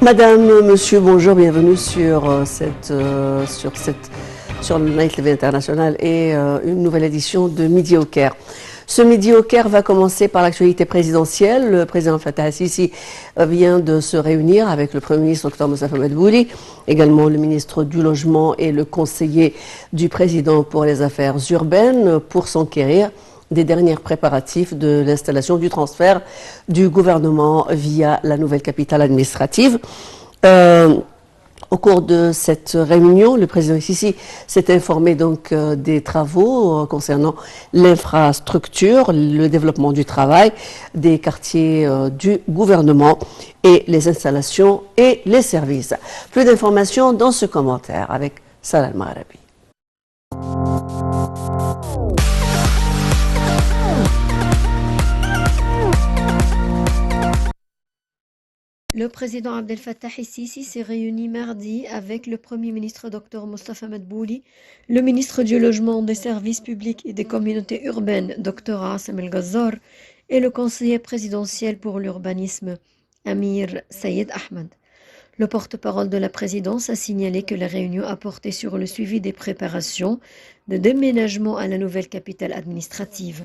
Madame, monsieur, bonjour, bienvenue sur le Night TV International et une nouvelle édition de Midi au Caire. Ce Midi au Caire va commencer par l'actualité présidentielle. Le président Fattah al-Sisi vient de se réunir avec le Premier ministre Dr Moustapha Madbouli, également le ministre du Logement et le conseiller du président pour les affaires urbaines pour s'enquérir des derniers préparatifs de l'installation du transfert du gouvernement via la nouvelle capitale administrative. Au cours de cette réunion, le président Sisi s'est informé donc des travaux concernant l'infrastructure, le développement du travail, des quartiers du gouvernement et les installations et les services. Plus d'informations dans ce commentaire avec Salah Al-Maghrabi. Le président Abdel Fattah el-Sisi s'est réuni mardi avec le Premier ministre Dr Moustapha Madbouli, le ministre du Logement, des Services publics et des communautés urbaines Dr Asim El-Gazzar et le conseiller présidentiel pour l'urbanisme Amir Sayed Ahmed. Le porte-parole de la présidence a signalé que la réunion a porté sur le suivi des préparations de déménagement à la nouvelle capitale administrative.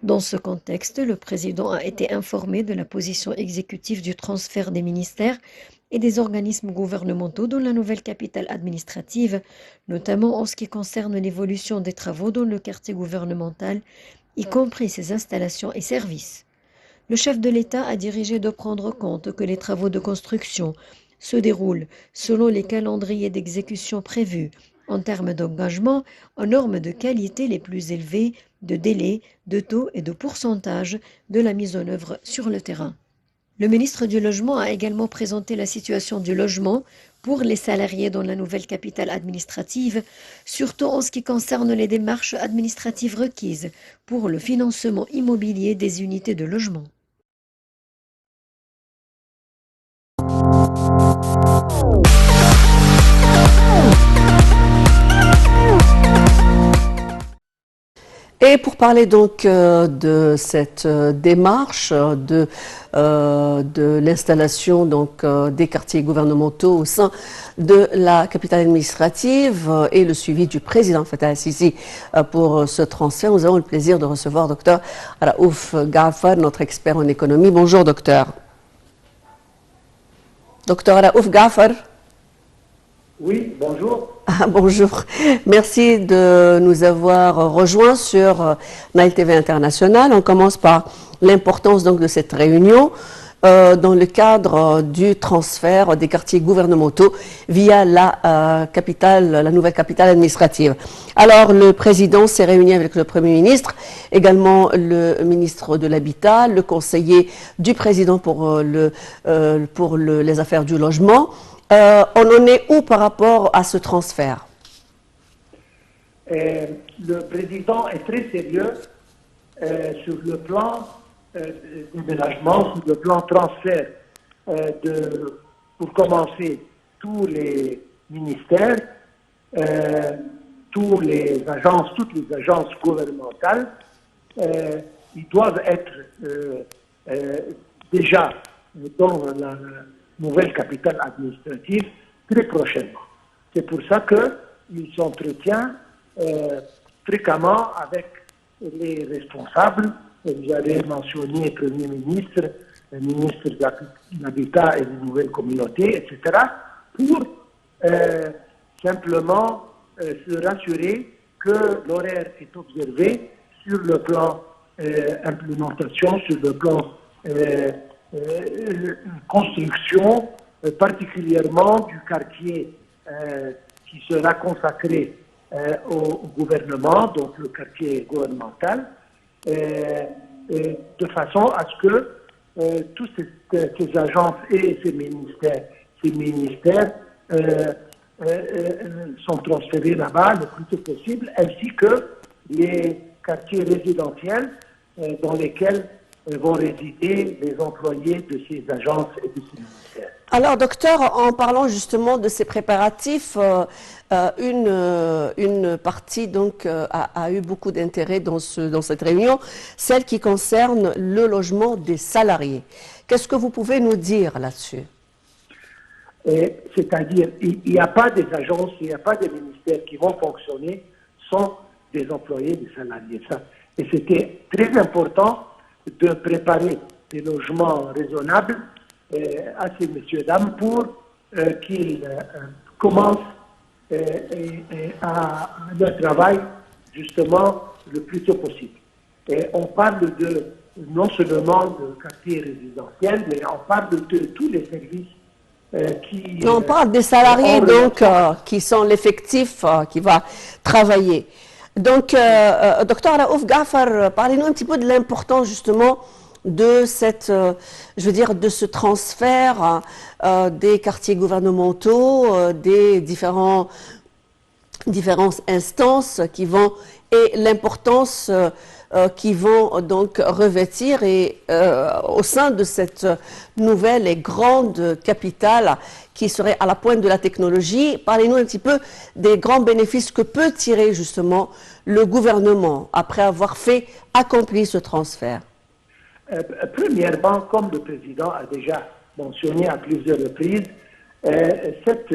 Dans ce contexte, le président a été informé de la position exécutive du transfert des ministères et des organismes gouvernementaux dans la nouvelle capitale administrative, notamment en ce qui concerne l'évolution des travaux dans le quartier gouvernemental, y compris ses installations et services. Le chef de l'État a dirigé de prendre compte que les travaux de construction se déroulent selon les calendriers d'exécution prévus, en termes d'engagement, aux normes de qualité les plus élevées, de délai, de taux et de pourcentage de la mise en œuvre sur le terrain. Le ministre du Logement a également présenté la situation du logement pour les salariés dans la nouvelle capitale administrative, surtout en ce qui concerne les démarches administratives requises pour le financement immobilier des unités de logement. Et pour parler donc de cette démarche de l'installation donc des quartiers gouvernementaux au sein de la capitale administrative et le suivi du président Fattah al-Sisi pour ce transfert, nous avons le plaisir de recevoir Dr Raouf Ghafar, notre expert en économie. Bonjour docteur. Dr Raouf Ghafar. Oui, bonjour. Bonjour, merci de nous avoir rejoints sur Nile TV International. On commence par l'importance donc de cette réunion dans le cadre du transfert des quartiers gouvernementaux via la nouvelle capitale administrative. Alors le président s'est réuni avec le Premier ministre, également le ministre de l'Habitat, le conseiller du président pour les affaires du logement. On en est où par rapport à ce transfert? Le président est très sérieux sur le plan déménagement, sur le plan transfert pour commencer tous les ministères, toutes les agences gouvernementales, ils doivent être déjà dans la nouvelle capitale administrative très prochainement. C'est pour ça qu'il s'entretient fréquemment avec les responsables. Vous avez mentionné le Premier ministre, le ministre de l'Habitat et des nouvelles communautés, etc., pour simplement se rassurer que l'horaire est observé sur le plan implémentation, sur le plan construction, particulièrement du quartier qui sera consacré au gouvernement, donc le quartier gouvernemental, de façon à ce que toutes ces agences et ces ministères sont transférés là-bas le plus tôt possible, ainsi que les quartiers résidentiels dans lesquels vont résider les employés de ces agences et de ces ministères. Alors, docteur, en parlant justement de ces préparatifs, une partie donc a eu beaucoup d'intérêt dans cette réunion, celle qui concerne le logement des salariés. Qu'est-ce que vous pouvez nous dire là-dessus? C'est-à-dire, il n'y a pas des agences, il n'y a pas des ministères qui vont fonctionner sans des employés, des salariés. Ça. Et c'était très important de préparer des logements raisonnables à ces messieurs dames pour qu'ils commencent à leur travail justement le plus tôt possible. Et on parle de non seulement de quartiers résidentiels, mais on parle de tous les services qui... On parle des salariés donc qui sont l'effectif qui va travailler. Donc, docteur Raouf Gafar, parlez-nous un petit peu de l'importance justement de cette, je veux dire, de ce transfert des quartiers gouvernementaux, des différentes instances qui vont, et l'importance qui vont donc revêtir au sein de cette nouvelle et grande capitale qui serait à la pointe de la technologie. Parlez-nous un petit peu des grands bénéfices que peut tirer justement le gouvernement après avoir accompli ce transfert. Premièrement, comme le président a déjà mentionné à plusieurs reprises, cette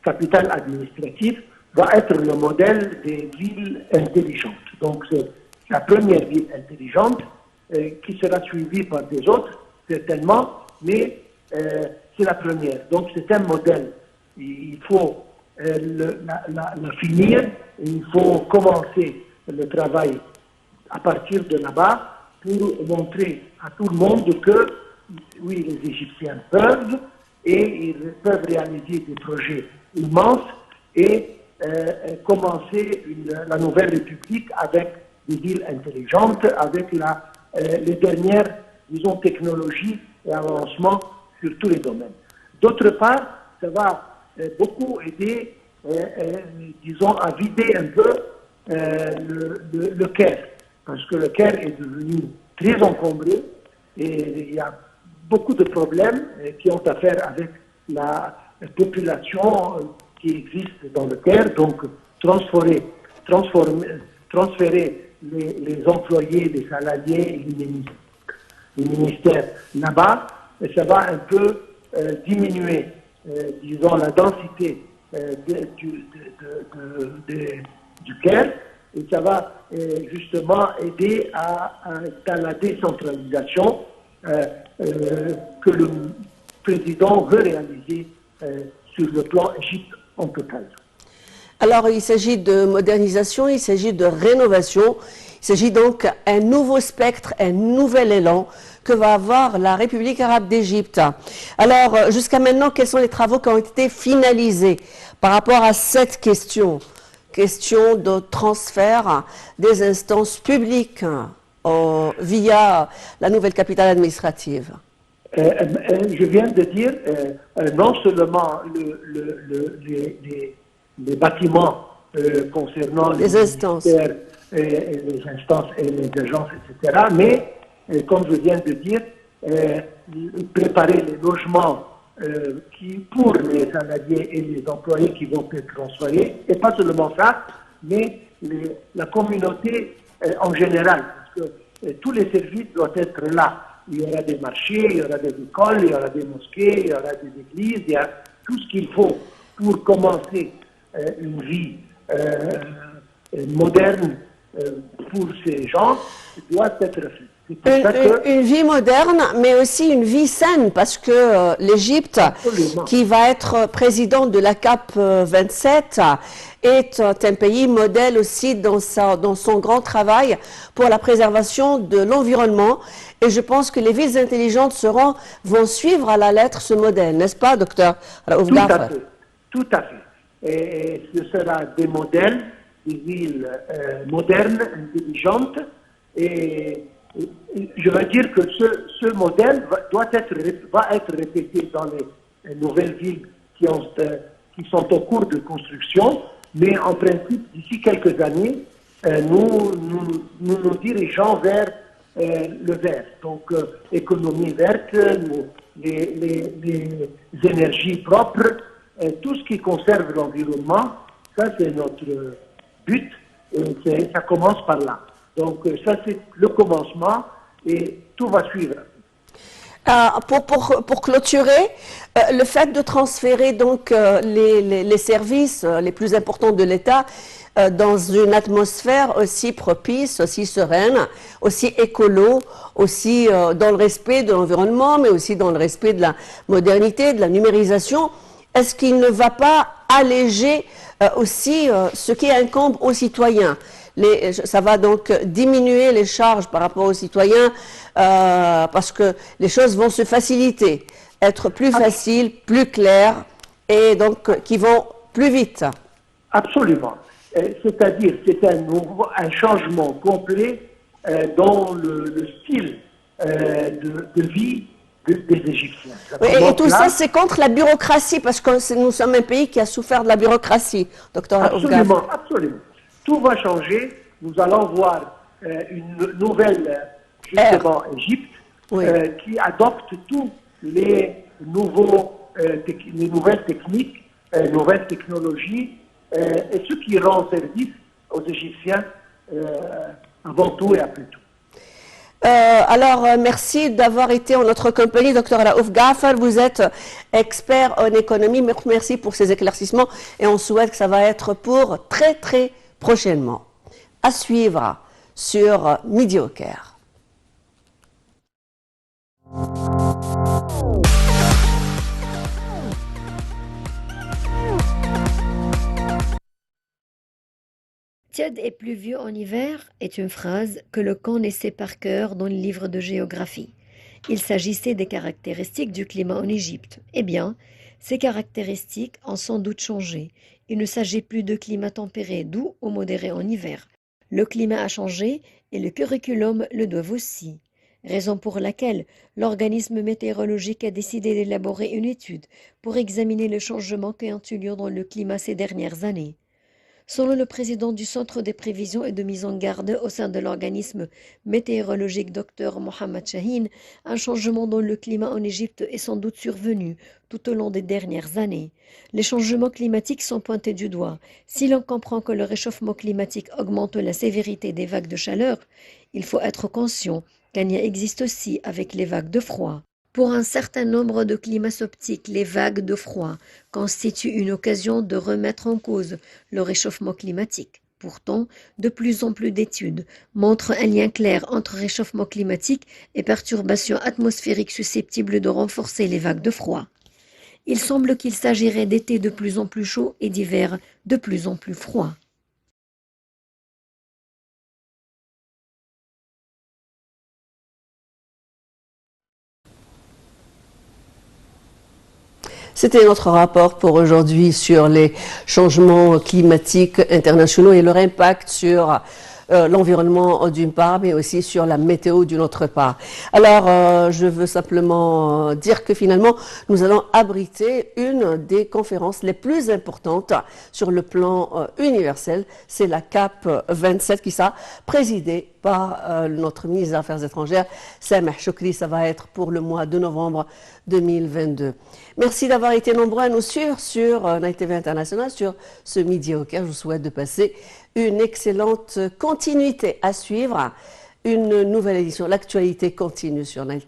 capitale administrative va être le modèle des villes intelligentes. Donc, c'est la première ville intelligente qui sera suivie par des autres, certainement, mais c'est la première. Donc, c'est un modèle. Il faut la finir, il faut commencer le travail à partir de là-bas pour montrer à tout le monde que, oui, les Égyptiens peuvent, et ils peuvent réaliser des projets immenses et commencer la nouvelle République avec des villes intelligentes, avec les dernières, disons, technologies et avancements sur tous les domaines. D'autre part, ça va beaucoup aider, disons, à vider un peu le Caire, parce que le Caire est devenu très encombré et il y a beaucoup de problèmes qui ont à faire avec la population qui existe dans le Caire. Donc, transférer les employés, les salariés et les ministères là-bas, ça va un peu diminuer, disons, la densité du Caire, et ça va justement aider dans la décentralisation que le président veut réaliser sur le plan Égypte en total. Alors, il s'agit de modernisation, il s'agit de rénovation, il s'agit donc un nouveau spectre, un nouvel élan que va avoir la République arabe d'Égypte. Alors, jusqu'à maintenant, quels sont les travaux qui ont été finalisés par rapport à cette question de transfert des instances publiques via la nouvelle capitale administrative? Je viens de dire, non seulement les bâtiments concernant les instances et les instances et les agences, etc., mais, comme je viens de dire, préparer les logements pour les salariés et les employés qui vont être transférés, et pas seulement ça, mais la communauté en général, parce que tous les services doivent être là. Il y aura des marchés, il y aura des écoles, il y aura des mosquées, il y aura des églises, il y a tout ce qu'il faut pour commencer une vie moderne pour ces gens doit être fait. Une vie moderne, mais aussi une vie saine, parce que l'Égypte, qui va être président de la CAP 27, est un pays modèle aussi dans son grand travail pour la préservation de l'environnement. Et je pense que les villes intelligentes vont suivre à la lettre ce modèle, n'est-ce pas, docteur Raouf Gafar? Tout à fait. Et ce sera des modèles, des villes modernes, intelligentes, et je veux dire que ce modèle va être répété dans les nouvelles villes qui sont en cours de construction, mais en principe, d'ici quelques années, nous dirigeons vers le vert. Donc, économie verte, les énergies propres, tout ce qui conserve l'environnement, ça c'est notre but, et ça commence par là. Donc ça c'est le commencement et tout va suivre. Pour clôturer, le fait de transférer donc les services les plus importants de l'État dans une atmosphère aussi propice, aussi sereine, aussi écolo, aussi dans le respect de l'environnement, mais aussi dans le respect de la modernité, de la numérisation, est-ce qu'il ne va pas alléger aussi ce qui incombe aux citoyens? Ça va donc diminuer les charges par rapport aux citoyens parce que les choses vont se faciliter, être plus faciles, plus claires et donc qui vont plus vite. Absolument. C'est-à-dire c'est un changement complet dans le style de vie des Égyptiens. Oui, et tout ça, c'est contre la bureaucratie, parce que nous sommes un pays qui a souffert de la bureaucratie, docteur Oufgaf. Absolument, absolument. Tout va changer. Nous allons voir une nouvelle, justement, Égypte, oui, qui adopte tous les nouvelles techniques, nouvelles technologies, et ce qui rend service aux Égyptiens avant tout et après tout. Merci d'avoir été en notre compagnie, docteur Raouf Gafar. Vous êtes expert en économie. Merci pour ces éclaircissements et on souhaite que ça va être pour très très prochainement. À suivre sur Midi au Caire. Tiède et pluvieux en hiver est une phrase que le connaissait par cœur dans le livre de géographie. Il s'agissait des caractéristiques du climat en Égypte. Eh bien, ces caractéristiques ont sans doute changé. Il ne s'agit plus de climat tempéré, doux ou modéré en hiver. Le climat a changé et le curriculum le doit aussi. Raison pour laquelle l'organisme météorologique a décidé d'élaborer une étude pour examiner les changements qui ont eu lieu dans le climat ces dernières années. Selon le président du Centre des prévisions et de mise en garde au sein de l'organisme météorologique Dr Mohamed Chahine, un changement dans le climat en Égypte est sans doute survenu tout au long des dernières années. Les changements climatiques sont pointés du doigt. Si l'on comprend que le réchauffement climatique augmente la sévérité des vagues de chaleur, il faut être conscient qu'un lien existe aussi avec les vagues de froid. Pour un certain nombre de climats subtropes, les vagues de froid constituent une occasion de remettre en cause le réchauffement climatique. Pourtant, de plus en plus d'études montrent un lien clair entre réchauffement climatique et perturbations atmosphériques susceptibles de renforcer les vagues de froid. Il semble qu'il s'agirait d'étés de plus en plus chauds et d'hivers de plus en plus froids. C'était notre rapport pour aujourd'hui sur les changements climatiques internationaux et leur impact sur l'environnement d'une part, mais aussi sur la météo d'une autre part. Alors, je veux simplement dire que finalement, nous allons abriter une des conférences les plus importantes sur le plan universel. C'est la CAP 27 qui sera présidée par notre ministre des Affaires étrangères, Sameh Choukri. Ça va être pour le mois de novembre 2022. Merci d'avoir été nombreux à nous suivre sur Night TV International, sur ce Midi au Caire. Je vous souhaite de passer une excellente continuité à suivre. Une nouvelle édition. L'actualité continue sur Night TV.